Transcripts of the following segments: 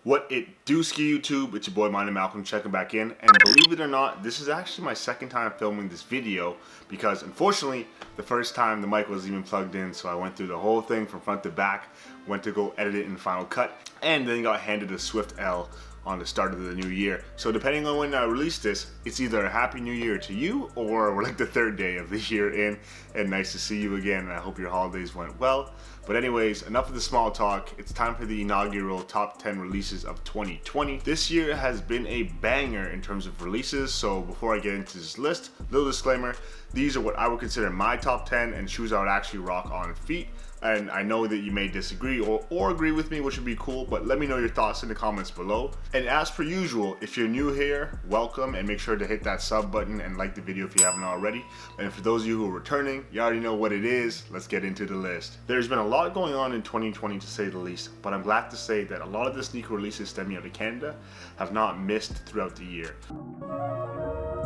What it do ski YouTube, it's your boy Minded Malcolm checking back in, and believe it or not, this is actually my second time filming this video because unfortunately the first time the mic wasn't even plugged in, so I went through the whole thing from front to back, went to go edit it in Final Cut, and then got handed a swift L on the start of the new year. So depending on when I release this, it's either a happy new year to you or we're like the third day of the year in, and nice to see you again, and I hope your holidays went well. But anyways, enough of the small talk. It's time for the inaugural top 10 releases of 2020. This year has been a banger in terms of releases, so before I get into this list, little disclaimer, these are what I would consider my top 10 and shoes I would actually rock on feet. And I know that you may disagree or agree with me, which would be cool, but let me know your thoughts in the comments below. And as per usual, if you're new here, welcome, and make sure to hit that sub button and like the video if you haven't already. And for those of you who are returning, you already know what it is. Let's get into the list. There's been a lot going on in 2020 to say the least, but I'm glad to say that a lot of the sneaker releases stemming out of Canada have not missed throughout the year.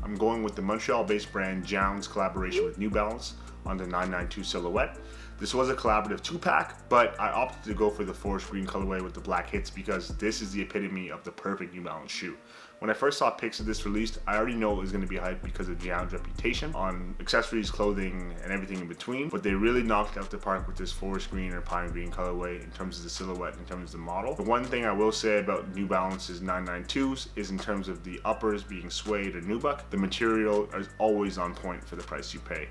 I'm going with the Montreal-based brand Joun's collaboration with New Balance on the 992 silhouette. This was a collaborative 2-pack, but I opted to go for the forest green colorway with the black hits because this is the epitome of the perfect New Balance shoe. When I first saw pics of this released, I already know it was going to be hyped because of Joun's reputation on accessories, clothing, and everything in between, but they really knocked out the park with this forest green or pine green colorway in terms of the silhouette, in terms of the model. The one thing I will say about New Balance's 992s is in terms of the uppers being suede or nubuck, the material is always on point for the price you pay.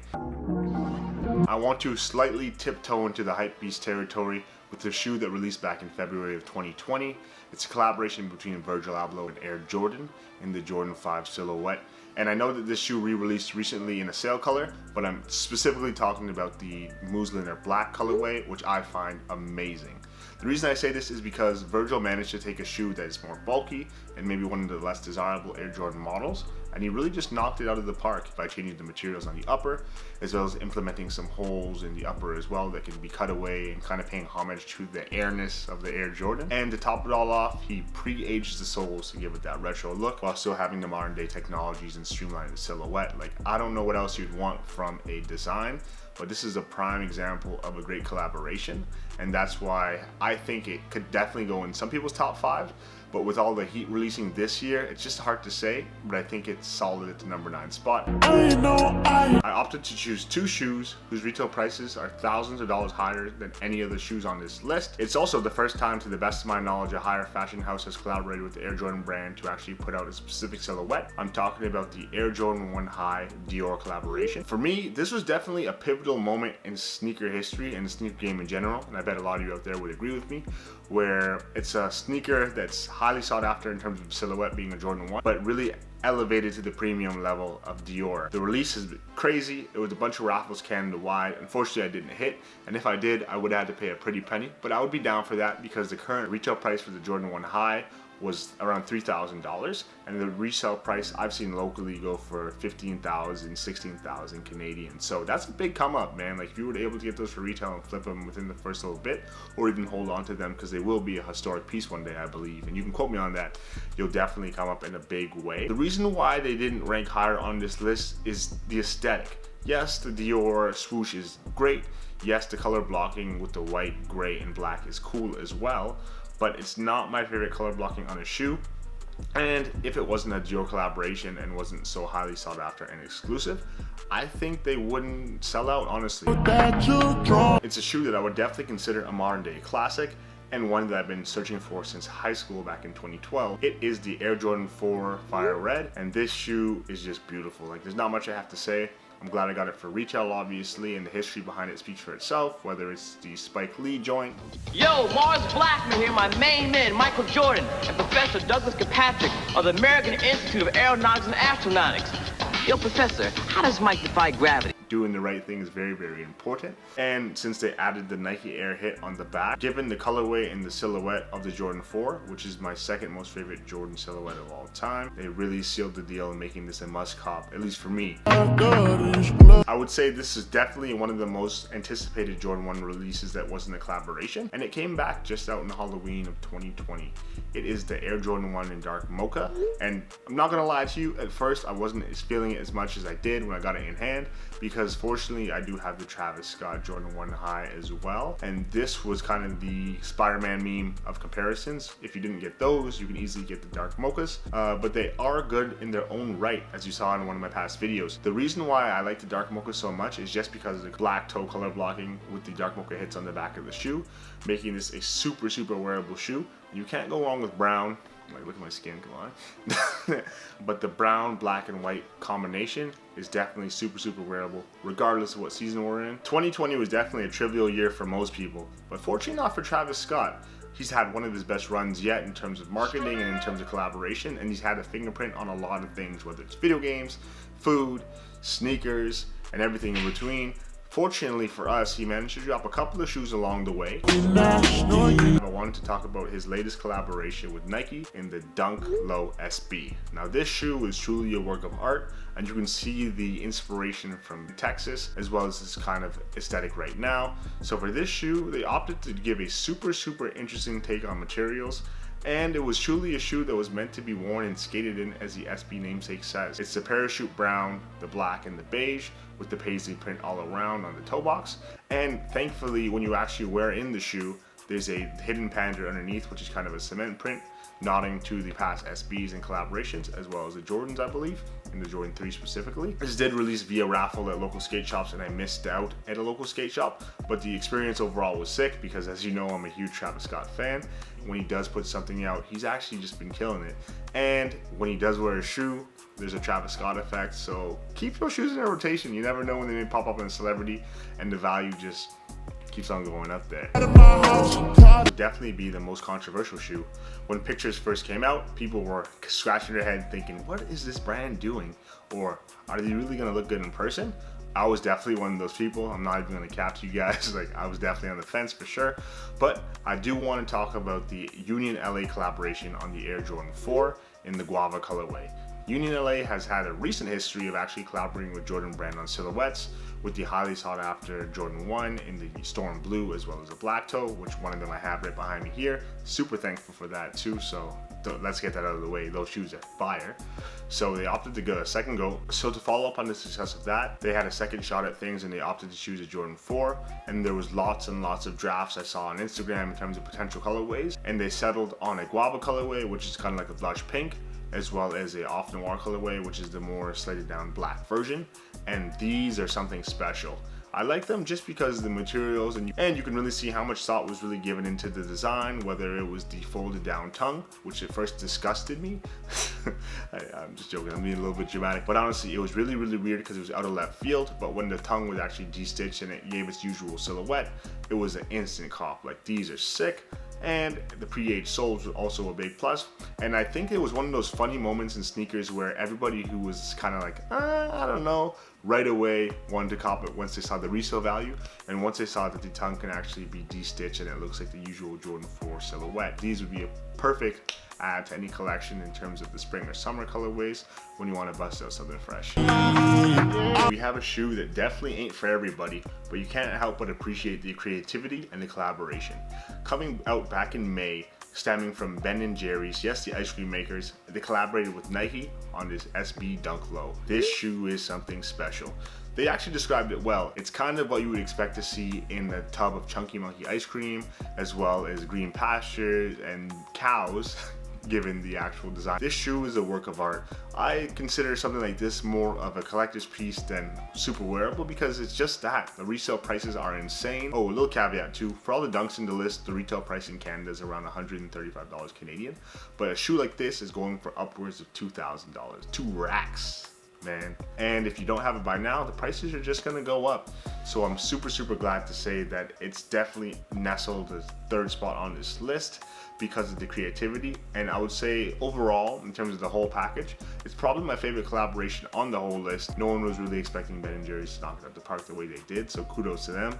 I want to slightly tiptoe into the hypebeast territory with the shoe that released back in February of 2020. It's a collaboration between Virgil, Abloh, and Air Jordan in the Jordan 5 silhouette. And I know that this shoe re-released recently in a sale color, but I'm specifically talking about the muslin or black colorway, which I find amazing. The reason I say this is because Virgil managed to take a shoe that is more bulky and maybe one of the less desirable Air Jordan models, and he really just knocked it out of the park by changing the materials on the upper, as well as implementing some holes in the upper as well that can be cut away and kind of paying homage to the airness of the Air Jordan. And to top it all off, he pre-aged the soles to give it that retro look while still having the modern day technologies and streamlining the silhouette. Like, I don't know what else you'd want from a design, but this is a prime example of a great collaboration, and that's why I think it could definitely go in some people's top 5. But with all the heat releasing this year, it's just hard to say, but I think it's solid at the number 9 spot. I opted to choose 2 shoes whose retail prices are thousands of dollars higher than any other shoes on this list. It's also the first time, to the best of my knowledge, a higher fashion house has collaborated with the Air Jordan brand to actually put out a specific silhouette. I'm talking about the Air Jordan 1 High Dior collaboration. For me, this was definitely a pivotal moment in sneaker history and the sneaker game in general, and I bet a lot of you out there would agree with me, where it's a sneaker that's highly sought after in terms of silhouette being a Jordan 1, but really elevated to the premium level of Dior. The release has been crazy. It was a bunch of raffles Canada-wide. Unfortunately, I didn't hit, and if I did, I would have had to pay a pretty penny, but I would be down for that because the current retail price for the Jordan 1 High was around $3,000, and the resale price I've seen locally go for $15,000, $16,000 Canadian. So that's a big come up, man. Like, if you were able to get those for retail and flip them within the first little bit, or even hold on to them because they will be a historic piece one day, I believe, and you can quote me on that, you'll definitely come up in a big way. The reason why they didn't rank higher on this list is the aesthetic. Yes, the Dior swoosh is great. Yes, the color blocking with the white, gray, and black is cool as well, but it's not my favorite color blocking on a shoe. And if it wasn't a Dior collaboration and wasn't so highly sought after and exclusive, I think they wouldn't sell out, honestly. It's a shoe that I would definitely consider a modern day classic, and one that I've been searching for since high school back in 2012. It is the Air Jordan 4 Fire Red, and this shoe is just beautiful. Like, there's not much I have to say. I'm glad I got it for retail, obviously, and the history behind it speaks for itself, whether it's the Spike Lee joint. Yo, Mars Blackman here, my main men, Michael Jordan and Professor Douglas Kirkpatrick of the American Institute of Aeronautics and Astronautics. Yo, Professor, how does Mike defy gravity? Doing the right thing is very, very important. And since they added the Nike Air hit on the back, given the colorway and the silhouette of the Jordan 4, which is my second most favorite Jordan silhouette of all time, they really sealed the deal in making this a must cop, at least for me. I would say this is definitely one of the most anticipated Jordan 1 releases that wasn't a collaboration, and it came back just out in Halloween of 2020. It is the Air Jordan 1 in dark mocha, and I'm not gonna lie to you, at first I wasn't feeling it as much as I did when I got it in hand, because because fortunately I do have the Travis Scott Jordan 1 High as well, and this was kind of the Spider-Man meme of comparisons. If you didn't get those, you can easily get the dark mochas, but they are good in their own right, as you saw in one of my past videos. The reason why I like the dark mocha so much is just because of the black toe color blocking with the dark mocha hits on the back of the shoe, making this a super wearable shoe. You can't go wrong with brown. Like, look at my skin, come on. But the brown, black, and white combination is definitely super wearable, regardless of what season we're in. 2020 was definitely a trivial year for most people, but fortunately not for Travis Scott. He's had one of his best runs yet in terms of marketing and in terms of collaboration, and he's had a fingerprint on a lot of things, whether it's video games, food, sneakers, and everything in between. Fortunately for us, he managed to drop a couple of shoes along the way. I wanted to talk about his latest collaboration with Nike in the Dunk Low SB. Now this shoe is truly a work of art, and you can see the inspiration from Texas as well as this kind of aesthetic right now. So for this shoe, they opted to give a super interesting take on materials, and it was truly a shoe that was meant to be worn and skated in, as the SB namesake says. It's the parachute brown, the black, and the beige with the paisley print all around on the toe box. And thankfully, when you actually wear in the shoe, there's a hidden pander underneath, which is kind of a cement print, nodding to the past SBs and collaborations, as well as the Jordans, I believe, and the Jordan 3 specifically. This did release via raffle at local skate shops, and I missed out at a local skate shop, but the experience overall was sick because, as you know, I'm a huge Travis Scott fan. When he does put something out, he's actually just been killing it. And when he does wear a shoe, there's a Travis Scott effect, so keep your shoes in a rotation. You never know when they may pop up in a celebrity, and the value just keeps on going up there. Would definitely be the most controversial shoe. When pictures first came out, people were scratching their head thinking, what is this brand doing? Or are they really gonna look good in person? I was definitely one of those people. I'm not even gonna cap to you guys. Like, I was definitely on the fence for sure. But I do want to talk about the Union LA collaboration on the Air Jordan 4 in the Guava colorway. Union LA has had a recent history of actually collaborating with Jordan brand on silhouettes, with the highly sought after Jordan 1 in the Storm Blue as well as a black toe, which one of them I have right behind me here. Super thankful for that too, so let's get that out of the way. Those shoes are fire. So they opted to go a second go. So to follow up on the success of that, they had a second shot at things and they opted to choose a Jordan 4, and there was lots and lots of drafts I saw on Instagram in terms of potential colorways, and they settled on a Guava colorway, which is kind of like a blush pink, as well as a off noir colorway, which is the more slated down black version. And these are something special. I like them just because of the materials, and you can really see how much thought was really given into the design, whether it was the folded down tongue, which at first disgusted me. I'm just joking, I'm being a little bit dramatic, but honestly it was really weird because it was out of left field. But when the tongue was actually de-stitched and it gave its usual silhouette, it was an instant cop. Like, these are sick. And the pre-aged soles was also a big plus. And I think it was one of those funny moments in sneakers where everybody who was kind of like, I don't know, right away wanted to cop it once they saw the resale value, and once they saw that the tongue can actually be de-stitched and it looks like the usual Jordan 4 silhouette. These would be a perfect add to any collection in terms of the spring or summer colorways when you want to bust out something fresh. We have a shoe that definitely ain't for everybody, but you can't help but appreciate the creativity and the collaboration. Coming out back in May, stemming from Ben & Jerry's, yes, the ice cream makers, they collaborated with Nike on this SB Dunk Low. This shoe is something special. They actually described it well. It's kind of what you would expect to see in the tub of Chunky Monkey ice cream, as well as green pastures and cows, given the actual design. This shoe is a work of art. I consider something like this more of a collector's piece than super wearable because it's just that. The resale prices are insane. Oh, a little caveat too, for all the dunks in the list, the retail price in Canada is around $135 Canadian, but a shoe like this is going for upwards of $2,000, 2 racks. Man. And if you don't have it by now, the prices are just gonna go up. So I'm super glad to say that it's definitely nestled the 3rd spot on this list because of the creativity. And I would say overall, in terms of the whole package, it's probably my favorite collaboration on the whole list. No one was really expecting Ben & Jerry's to knock it out the park the way they did, so kudos to them.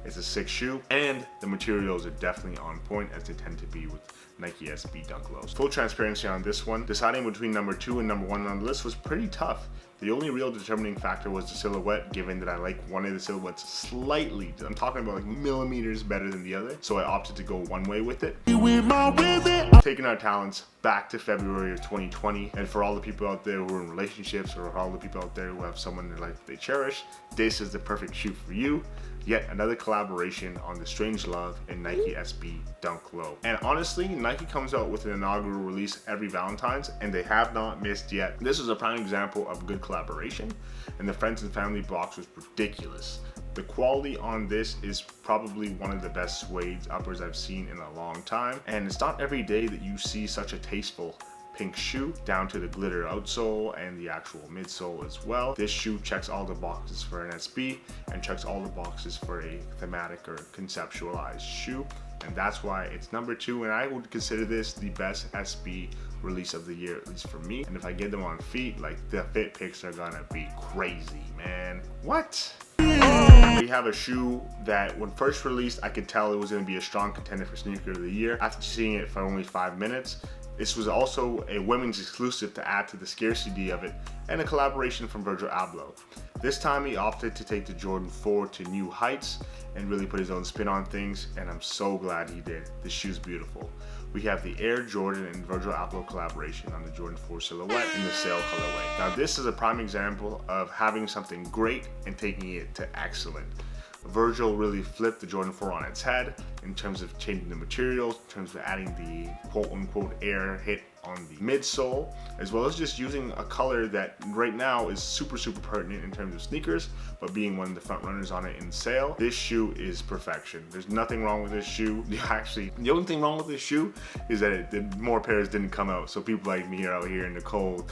It's a sick shoe, and the materials are definitely on point, as they tend to be with Nike SB Dunk Lows. Full transparency on this one, deciding between number 2 and number 1 on the list was pretty tough. The only real determining factor was the silhouette, given that I like one of the silhouettes slightly, I'm talking about like millimeters better than the other, so I opted to go one way with it. Taking our talents back to February of 2020, and for all the people out there who are in relationships, or all the people out there who have someone in their life they cherish, this is the perfect shoe for you. Yet another collaboration on the Strange Love and Nike SB Dunk Low. And honestly, Nike comes out with an inaugural release every Valentine's, and they have not missed yet. This is a prime example of good collaboration, and the friends and family box was ridiculous. The quality on this is probably one of the best suede uppers I've seen in a long time, and it's not every day that you see such a tasteful pink shoe, down to the glitter outsole and the actual midsole as well. This shoe checks all the boxes for an SB and checks all the boxes for a thematic or conceptualized shoe, and that's why it's number 2, and I would consider this the best SB release of the year, at least for me. And if I get them on feet, like, the fit pics are gonna be crazy, man. What? We have a shoe that when first released, I could tell it was going to be a strong contender for sneaker of the year. After seeing it for only 5 minutes, this was also a women's exclusive to add to the scarcity of it, and a collaboration from Virgil Abloh. This time he opted to take the Jordan 4 to new heights and really put his own spin on things, and I'm so glad he did. This shoe's beautiful. We have the Air Jordan and Virgil Abloh collaboration on the Jordan 4 silhouette in the sail colorway. Now this is a prime example of having something great and taking it to excellent. Virgil really flipped the Jordan 4 on its head in terms of changing the materials, in terms of adding the quote-unquote air hit on the midsole, as well as just using a color that right now is super pertinent in terms of sneakers, but being one of the front runners on it in sale. This shoe is perfection. There's nothing wrong with this shoe. Actually, the only thing wrong with this shoe is that more pairs didn't come out, so people like me are out here in the cold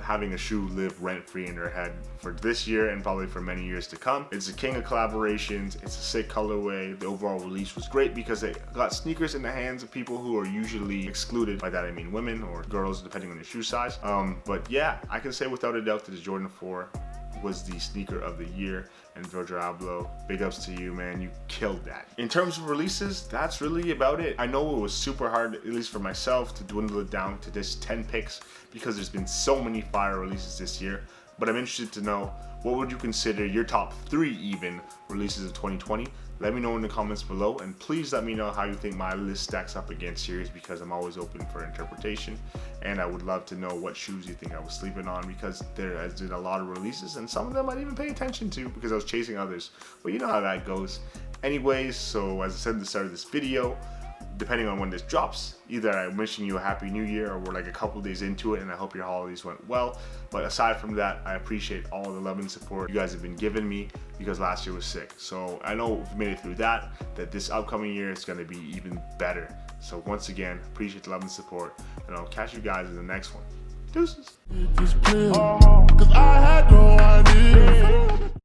having a shoe live rent-free in their head for this year and probably for many years to come. It's the king of collaborations. It's a sick colorway. The overall release was great because it got sneakers in the hands of people who are usually excluded. By that I mean women or girls, depending on your shoe size. But yeah, I can say without a doubt that the Jordan 4 was the sneaker of the year, and Virgil Abloh, big ups to you, man. You killed that. In terms of releases, that's really about it. I know it was super hard, at least for myself, to dwindle it down to just 10 picks because there's been so many fire releases this year, but I'm interested to know, what would you consider your top 3 even releases of 2020? Let me know in the comments below, and please let me know how you think my list stacks up against yours, because I'm always open for interpretation, and I would love to know what shoes you think I was sleeping on, because there has been a lot of releases and some of them I didn't even pay attention to because I was chasing others, but you know how that goes. Anyways, so as I said at the start of this video, depending on when this drops, either I'm wishing you a happy new year or we're like a couple days into it and I hope your holidays went well. But aside from that, I appreciate all the love and support you guys have been giving me, because last year was sick. So I know we've made it through that this upcoming year is going to be even better. So once again, appreciate the love and support, and I'll catch you guys in the next one. Deuces.